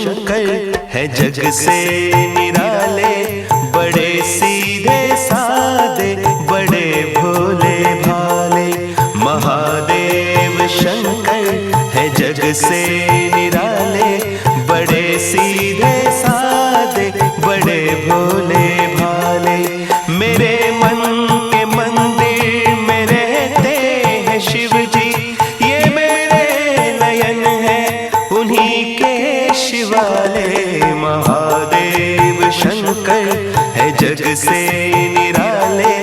शंकर है जग से निराले, बड़े सीधे सादे बड़े भोले भाले। महादेव शंकर है जग से निराले, बड़े सीधे सादे बड़े भोले भाले। मेरे मन के मंदिर में रहते हैं शिव जी, ये मेरे नयन है उन्हीं के शिवाले। महादेव शंकर है जग से निराले,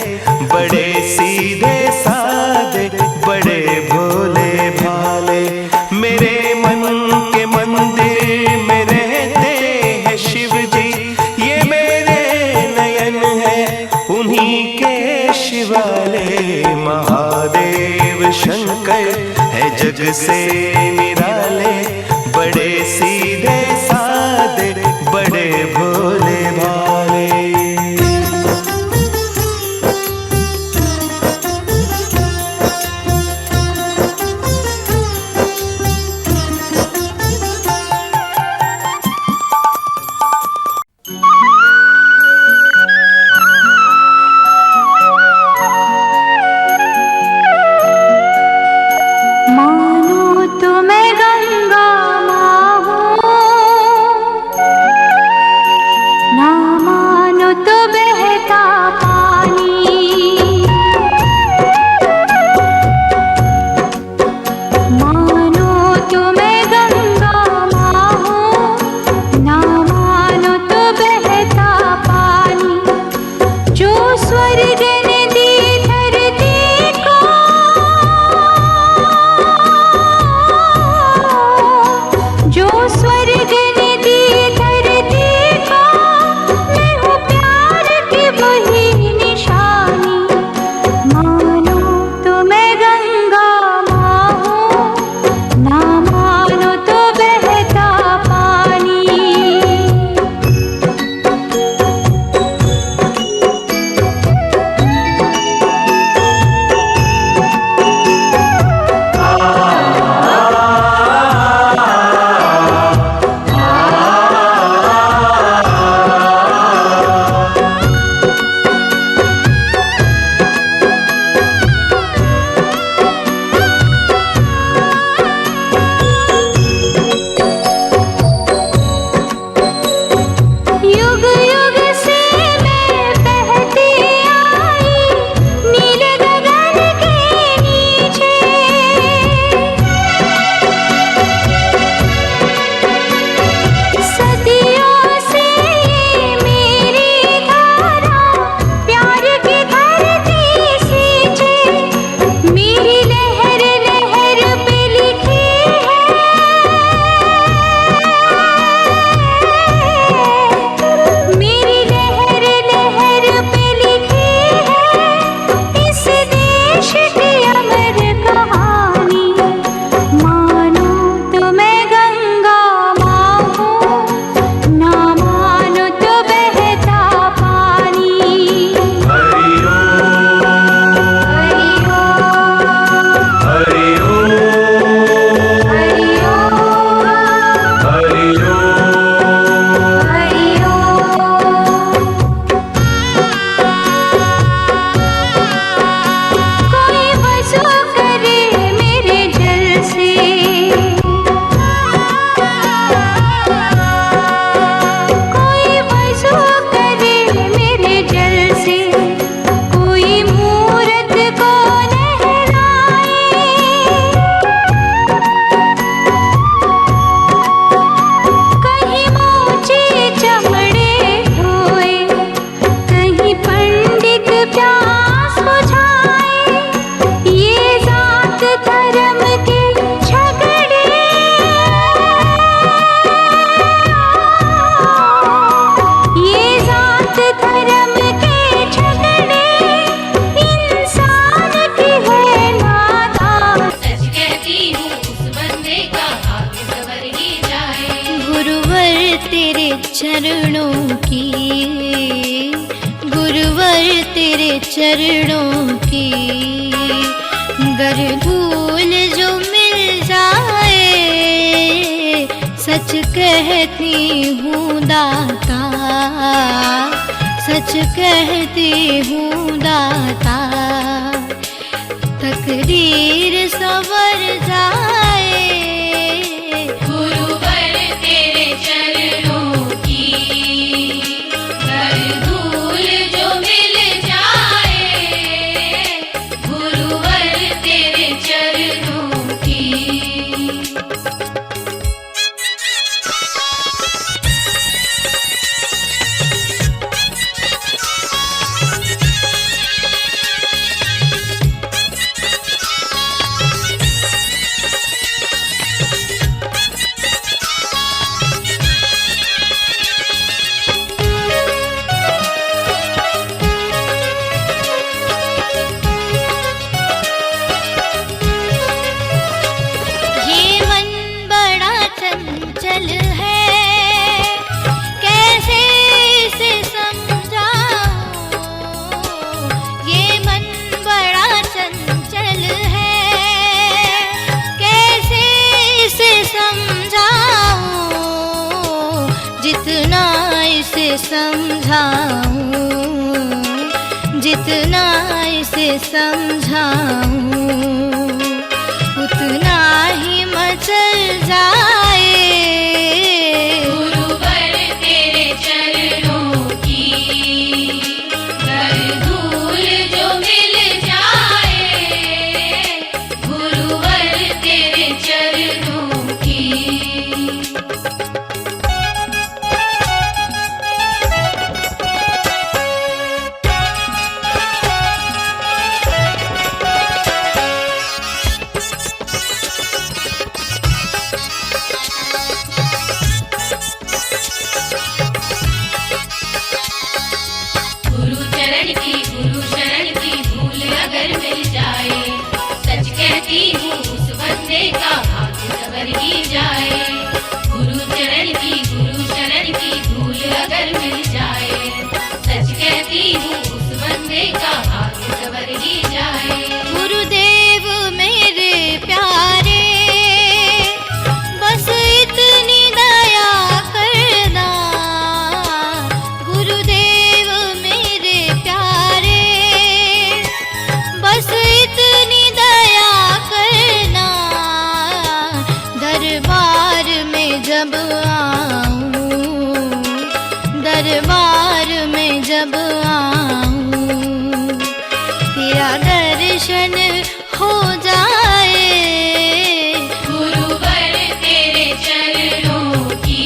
बड़े सीधे सादे बड़े भोले भाले। मेरे मन के मंदिर में रहते हैं शिव जी, ये मेरे नयन है उन्हीं के शिवाले। महादेव शंकर है जग से निराले, बड़े सीधे सादे बड़े भोले भाले। चरणों की, गुरुवर तेरे चरणों की, गर धूल जो मिल जाए सच कहती हूँ दाता, सच कहती हूँ दाता। तकदीर संवर जाए गुरुवर तेरे चरणों की, कर धूल जो मिल जाए गुरुवर तेरे चरणों की। चंचल है कैसे इसे समझाऊं, ये मन बड़ा चंचल है कैसे इसे समझाऊं। जितना इसे समझाऊं, जितना इसे समझाऊं, उतना ही मचल जाए गुरुवर तेरे चरणों की, कर धूल जो मिल जाए गुरुवर तेरे चरणों की। गुरु शरण की धूल अगर मिल जाए, सच कहती हूँ उस बंदे का भाग्य सवर ही जाए। गुरु शरण की धूल अगर मिल जाए, सच कहती हूँ उस बंदे का भाग्य सवर ही जाए। गुरुदेव मेरे प्यारे, बस इतनी दया करना। गुरुदेव मेरे प्यारे, बस इतनी दया करना। दरबार में जब आऊं, दरबार में जब आऊं, तेरा दर्शन हो जाए गुरुवर तेरे चरणों की,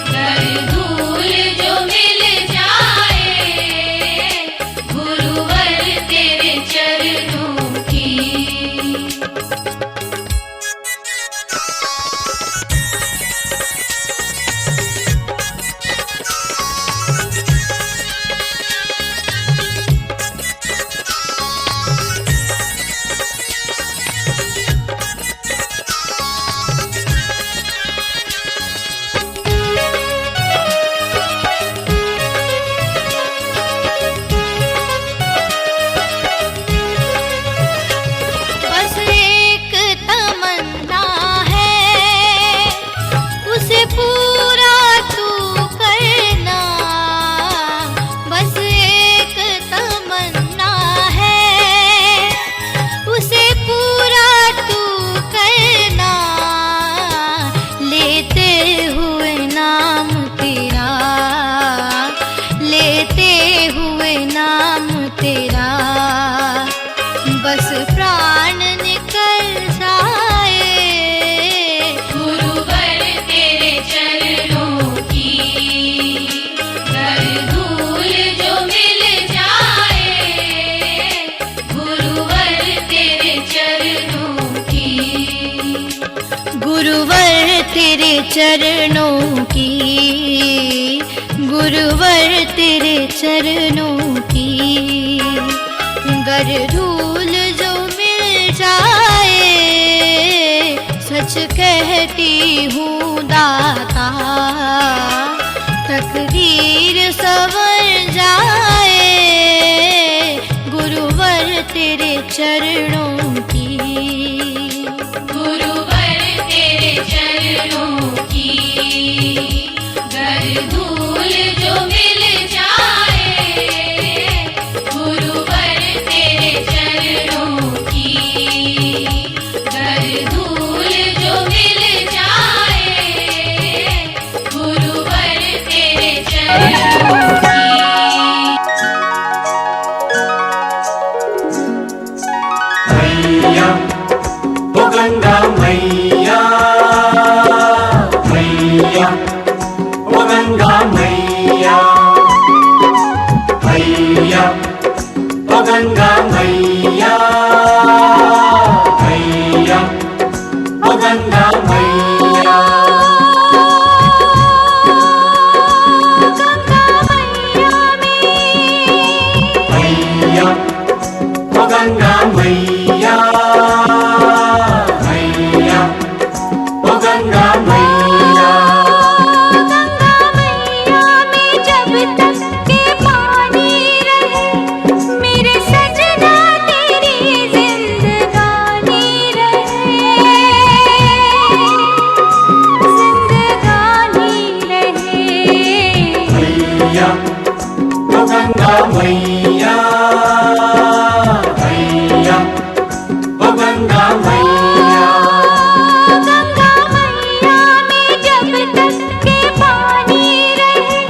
कर धूल जो मिल जाए गुरुवर तेरे चरणों की। बस एक तमन्ना है, उसे पूरा तू करना। बस एक तमन्ना है, उसे पूरा तू करना। लेते हुए नाम तेरा, लेते हुए नाम तेरा, बस प्राण निकल जाए गुरुवर तेरे चरणों की, कर धूल जो मिल जाए गुरुवर तेरे चरणों की। गुरुवर तेरे चरणों की, गुरुवर तेरे चरणों की। गर धूल जो मिल जाए, सच कहती हूँ दाता। तकदीर संवर जाए गुरुवर तेरे चरणों की। गुरुवर तेरे चरणों गंगा मैया मैया ओ गंगा मैया। गंगा मैया में जब तक के पानी रहे,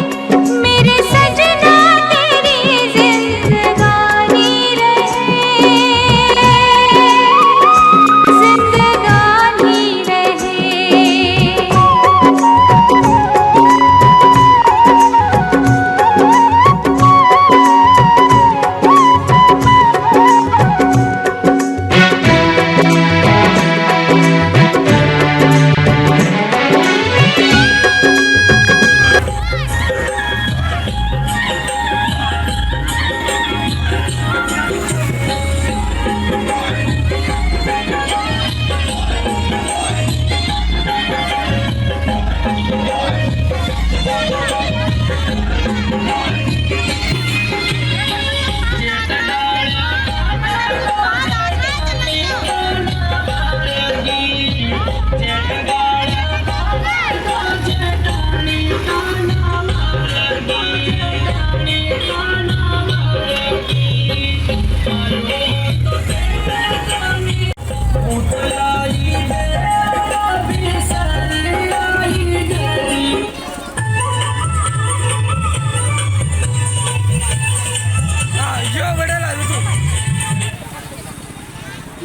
मेरे सजना तेरी जिंदगानी रहे, जिंदगानी रहे।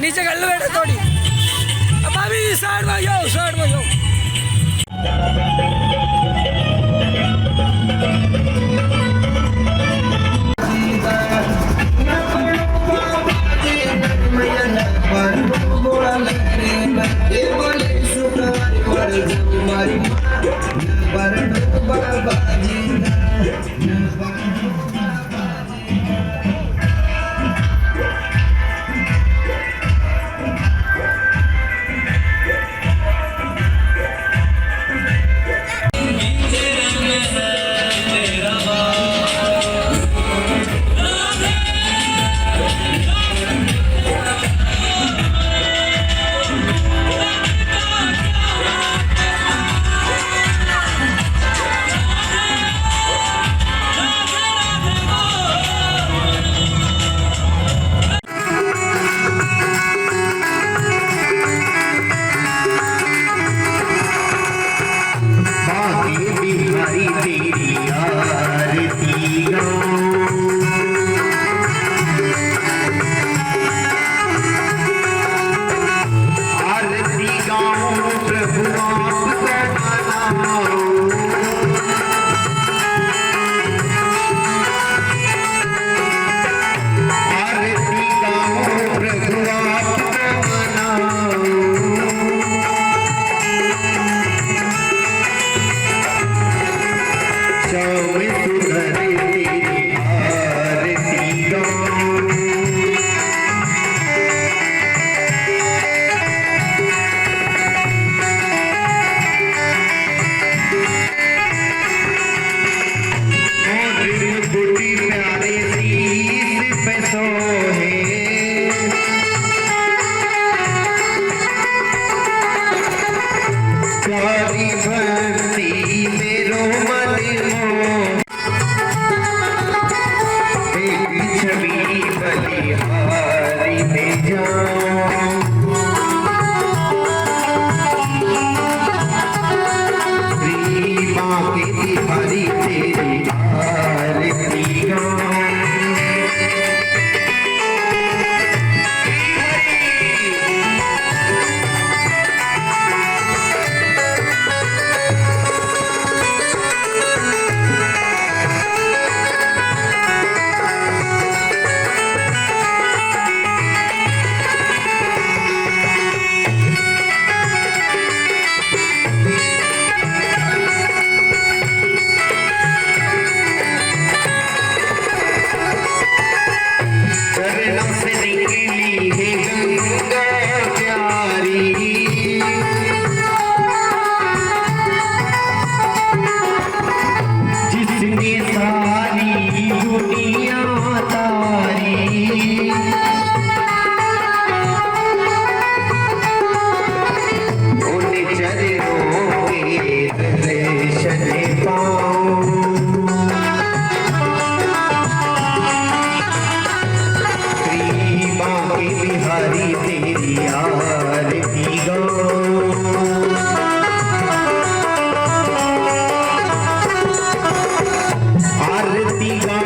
नीचे कर लो बेटा थोड़ी। अब अभी साइड में जाओ, साइड में जाओ।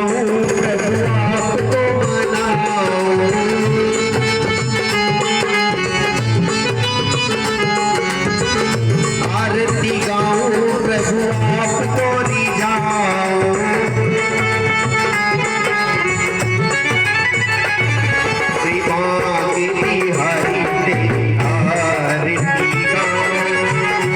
गाऊं प्रभु आपको मनाऊं आरती गाऊं प्रभु आपको रिझाऊं श्री बांके बिहारी तेरी आरती गाऊं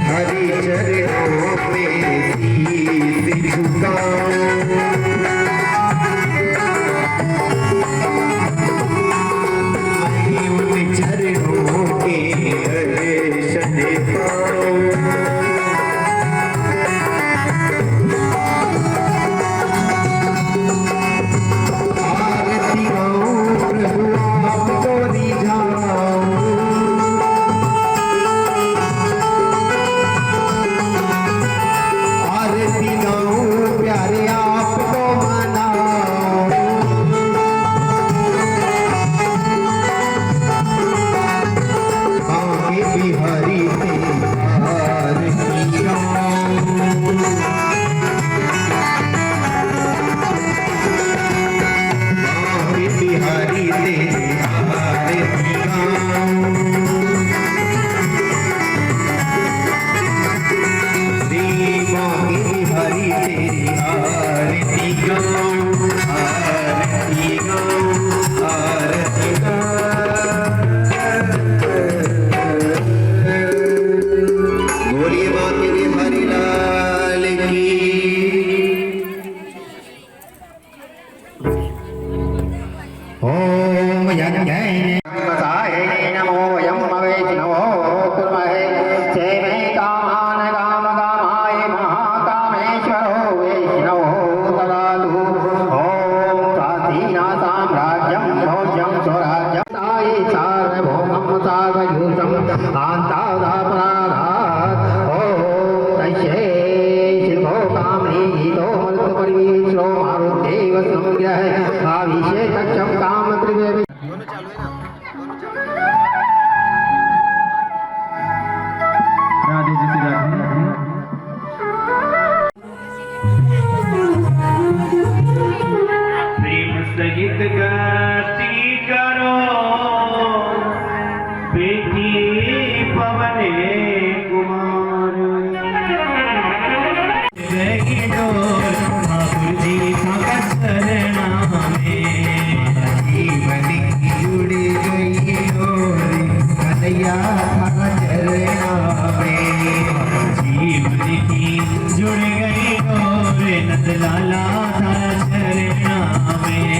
हरि चरणों में शीश झुकाऊं उन चरणों के दर्शन पाऊं आरती गाऊं प्रभु आपको रिझाऊं आरती गाऊं प्यारे आपको मनाऊं बांके बिहारी तेरी आरती गाऊं बांके बिहारी तेरी आरती गाऊं बांके बिहारी तेरी आरती गाऊं आरती गाऊं आरती बोलिए बांके बिहारी लाल की ओम यज्ञ नमो यम वैष्णवो कुर्महे सेवे कामान काम कामाय महाकामेश्वरो वैष्णवो ददातु ओम साधीना साम्राज्यं भोज्यं स्वराज्यं साई सार्वभौमं सागयुषं कान्तादापराधात् ओम तस्यै शिल्पो कामनी गीतो मल्लपरिवीश्रो मारुदेव संग्रह अभिषेकं काम त्रिवेदी राधे जी की राधे प्रेम सहित गति करो बेटी पवन कुमार रही डोर ठाकुर जी का शरणा में जीवन की जुड़ गई डोर कन्हैया का चरणा में जीवन की जुड़ गई डोर नंदलाला का चरणा में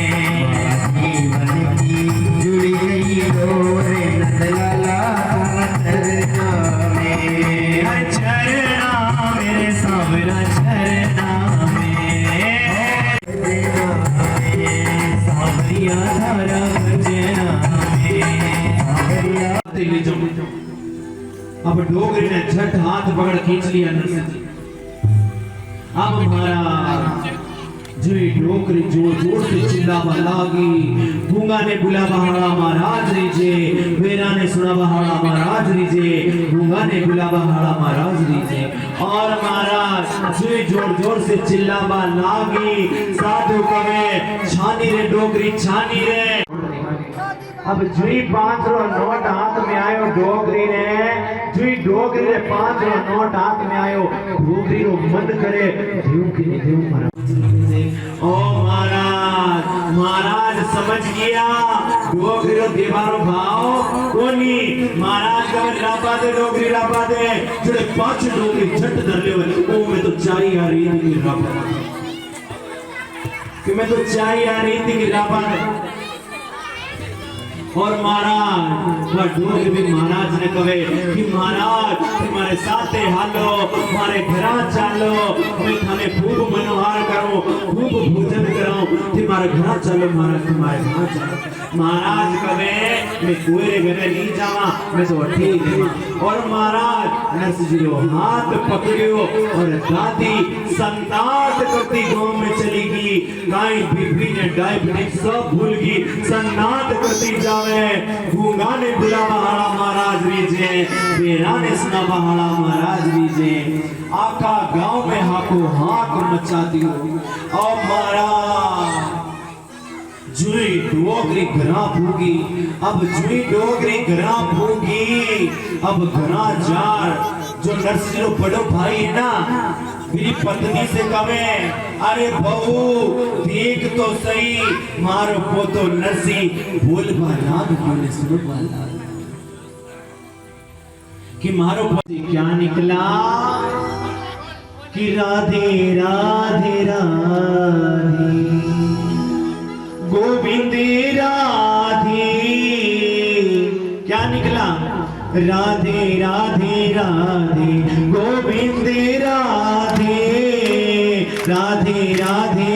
जीवन की जुड़ गई डोर नंदलाला का चरणा में चरणा मेरे सावरा चरणा में सावरिया धारा भजना में अब डोगरी ने झट हाथ पकड़ खींच लिया नरसिंह जी। अब महाराज जी डोगरी जोर जोर से चिल्लावा लागी गूंगा ने बुला बहाड़ा महाराज रीजे वेरा ने सुना बहाड़ा महाराज रीजे गूंगा ने बुला बहाड़ा महाराज रीजे और महाराज जी जोर जोर से चिल्लावा लागी साधु कवे छानी रे डोगरी छानी रे अब जुई 5 नोट हाथ में आयो डोगरी ने जुई डोगरी रे 5 नोट हाथ में आयो डोगरी रो मन करे देव की देव महाराज ओ महाराज महाराज समझ गया डोगरी रो देवारो भाव कोनी महाराज का लापा दे डोगरी लापा दे जुड़े 5 डोगरी झट धर ले ओ मैं तो चाई आ रही थी लापा कि मैं तो चाई आ रही थी लापा और महाराज वह डोगरी भी महाराज ने कहे कि महाराज तुम्हारे साथे हालो हमारे घर चालो मैं थाने खूब मनोहार करूं खूब भोजन कराऊं तुम्हारे घर चलो महाराज तुम्हारे घर चलो महाराज कहे मैं कोई घरे नहीं जावा मैं तो ठीक है और महाराज नरसिंह जी को हाथ पकड़ियो और दादी संताट करती गांव में चली गई गाय बीबी ने डायबिटीज सब भूल गई सन्नाट करती जावे गूंगा ने बुलावा हाड़ा महाराज रीजे बेरा ने सुना हाड़ा महाराज रीजे आका गांव में हाको हाक मचा दियो और महाराज जुई डोगरी घरा भूगी अब जुई डोगरी घरा भूगी अब घरा जार जो नरसिंह बड़ो भाई है ना मेरी पत्नी से कहे अरे बहू देख तो सही मारो पोतो नरसिंह बोल बाला बोले सुनो बाला कि मारो पोती क्या निकला कि राधे राधे राधे गोविंद राधे क्या निकला राधे राधे राधे गोविंद राधे राधे राधे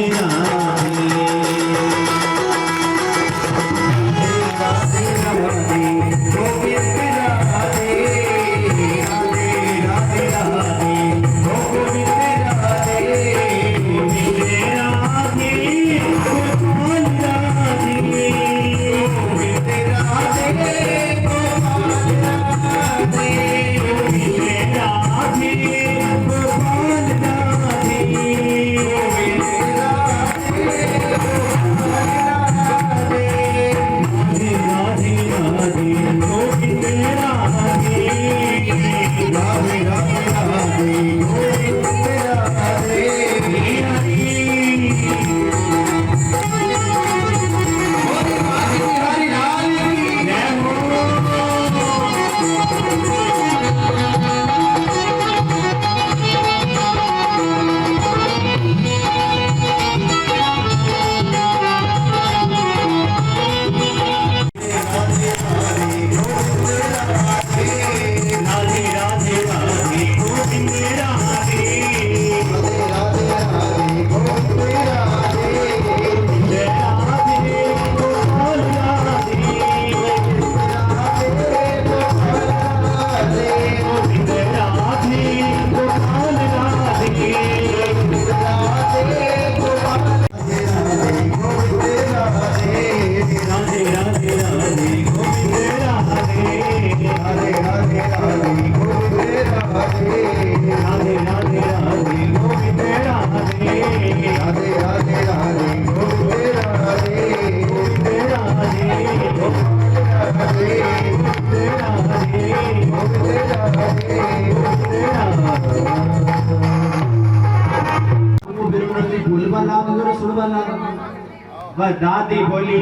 वह दादी बोली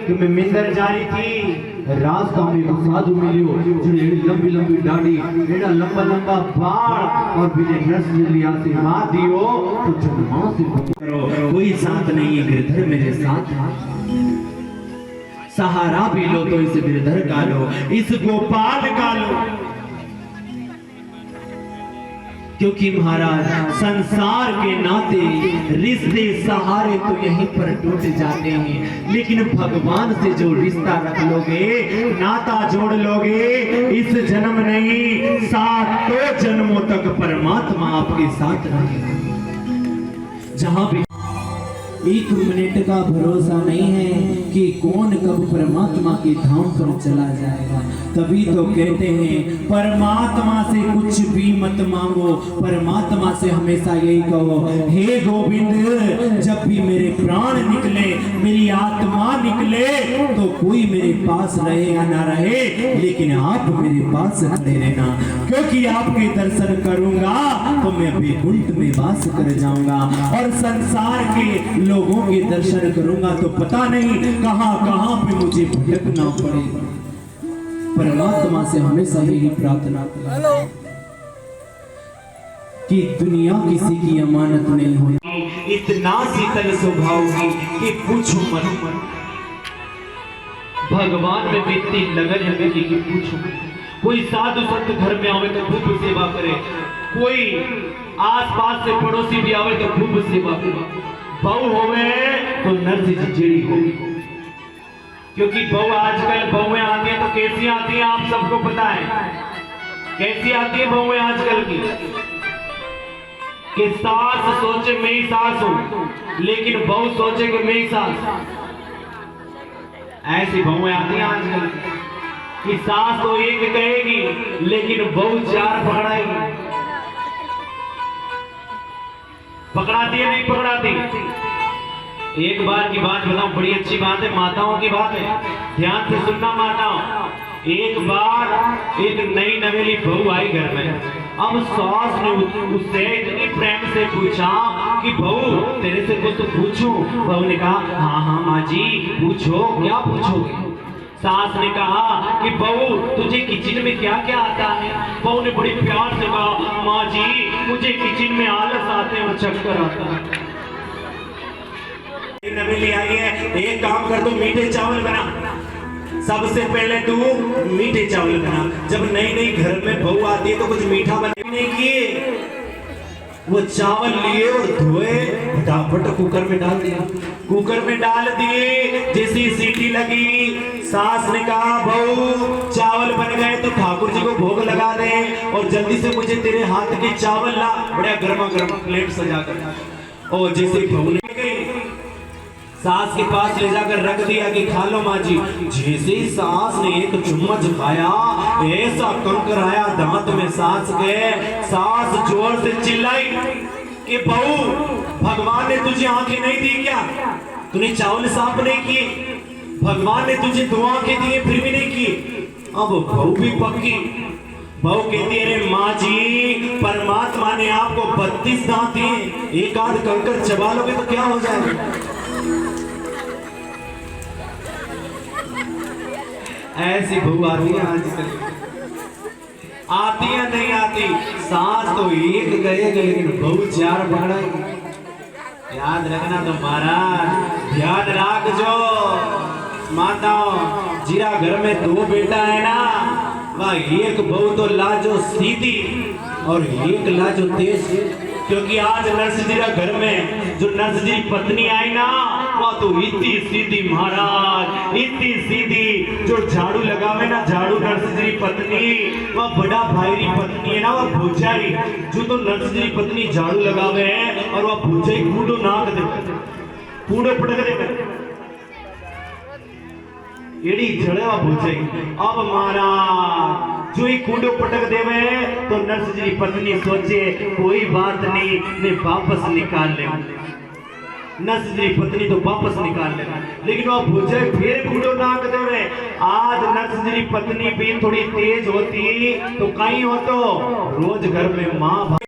कि मैं मिंदर जा रही थी रास्ता में एक साधु मिलियो जिन्हें लंबी लंबी दाढ़ी एड़ा लंबा लंबा बाल और बिना रस लिया से मां दियो तो जन्मा से करो कोई साथ नहीं है गिरधर मेरे साथ सहारा भी लो तो इस गिरधर का लो इस गोपाल का लो क्योंकि महाराज संसार के नाते रिश्ते सहारे तो यहीं पर टूट जाते हैं लेकिन भगवान से जो रिश्ता रख लोगे नाता जोड़ लोगे इस जन्म नहीं 7 जन्मों तक परमात्मा आपके साथ रहेगा। जहां भी 1 मिनट का भरोसा नहीं है कि कौन कब परमात्मा के धाम पर चला जाएगा। तभी तो कहते हैं परमात्मा से कुछ भी मत मांगो परमात्मा से हमेशा यही कहो हे गोविंद जब भी मेरे प्राण निकले मेरी आत्मा निकले तो कोई मेरे पास रहे या ना रहे लेकिन आप मेरे पास खड़े रहना क्योंकि आपके दर्शन करूंगा तो मैं वैकुंठ में वास कर जाऊंगा और संसार के लोगों के दर्शन करूंगा तो पता नहीं कहां कहां पे मुझे भटकना पड़ेगा। परमात्मा से हमेशा यही प्रार्थना करें कि दुनिया किसी की अमानत नहीं होती इतना शीतल स्वभाव की कि पूछो मत भगवान में भी इतनी लगन है कि पूछो। कोई साधु संत घर में आवे तो खूब सेवा करे, कोई आसपास से पड़ोसी भी आवे तो खूब सेवा करे। बहू होवे तो नर्स जेड़ी हो, क्योंकि बहू आजकल बहुएं आती हैं तो कैसी आती हैं आप सबको पता है। कैसी आती है बहुएं आजकल की कि सास सोचे मैं ही सास हूं, लेकिन बहू सोचे कि मैं ही सास। ऐसी बहुएं आती हैं आजकल कि सास तो एक कहेगी लेकिन बहू चार पकड़ाएगी। पकड़ाती है नहीं पकड़ाती? एक बार की बात बताऊं, बड़ी अच्छी बात है, माताओं की बात है, ध्यान से सुनना माताओं। एक बार एक नई नवेली बहू आई घर में। अब सास ने उससे इतनी प्रेम से पूछा कि बहू तेरे से कुछ तो पूछूं। बहू ने कहा हाँ हाँ माँ जी पूछो, क्या पूछोगे? सास ने कहा कि बहू तुझे किचन में क्या क्या आता है? बहू ने बड़ी प्यार से कहा माँ जी मुझे किचन में आलस आते हैं और चक्कर आता है। नवेली आई है, एक काम कर, तू मीठे चावल बना। सबसे पहले तू मीठे चावल बना। जब नई नई घर में बहू आती है तो कुछ मीठा बना नहीं किए, वो चावल लिए और धोए फटाफट कुकर में डाल दिया। कुकर में डाल दिए, जैसी सीटी लगी सास ने कहा बहू चावल बन गए तो ठाकुर जी को भोग लगा दे और जल्दी से मुझे तेरे हाथ के चावल ला, बड़ा गर्मा गर्म प्लेट सजा कर। और जैसे बहू ने गई सास के पास ले जाकर रख दिया कि खा लो माँ जी। जैसे ही सास ने एक चम्मच खाया ऐसा कंकर आया दांत में सास के। सास जोर से चिल्लाई कि बहू भगवान ने तुझे आंखें नहीं दी क्या? तूने चावल साफ नहीं किए, भगवान ने तुझे दो आंखें दी फिर भी नहीं की। अब बहू भी पक्की, बहू कहती है माँ जी परमात्मा ने आपको 32 दांत दिए, एक आध कंकर चबा लोगे तो क्या हो जाएगा? ऐसी बहू आती है आजकल, आती है नहीं आती? सास तो एक गए लेकिन बहू चार पकड़ाएगी। याद रखना तो महाराज, ध्यान रख जो माताओं, जीरा घर में दो बेटा है ना, वह एक बहू तो लाजो सीधी और एक लाजो तेज। क्योंकि आज नर्स जीरा घर में जो नर्स जी पत्नी आई ना, वह तो इतनी सीधी महाराज, इतनी सीधी, जो झाड़ू लगावे ना झाड़ू नर्स जी पत्नी, वह बड़ा भाईरी पत्नी है ना, वह भूचाई। जो तो नर्स जी पत्नी झाड़ू लगावे है और वह भूचाई कूड़ो नाक दे, कूड़ो पटक दे, एड़ी जड़वा भूचाई। अब महाराज जो ही कूड़ो पटक देवे तो नर्स जी पत्नी सोचे कोई बात नहीं, मैं वापस निकाल ले। नर्स जी पत्नी तो वापस निकाल ले, लेकिन वो भूचे फिर कूड़ो नाक देवे। आज नर्स जी पत्नी भी थोड़ी तेज होती तो कहीं हो तो रोज घर में माँ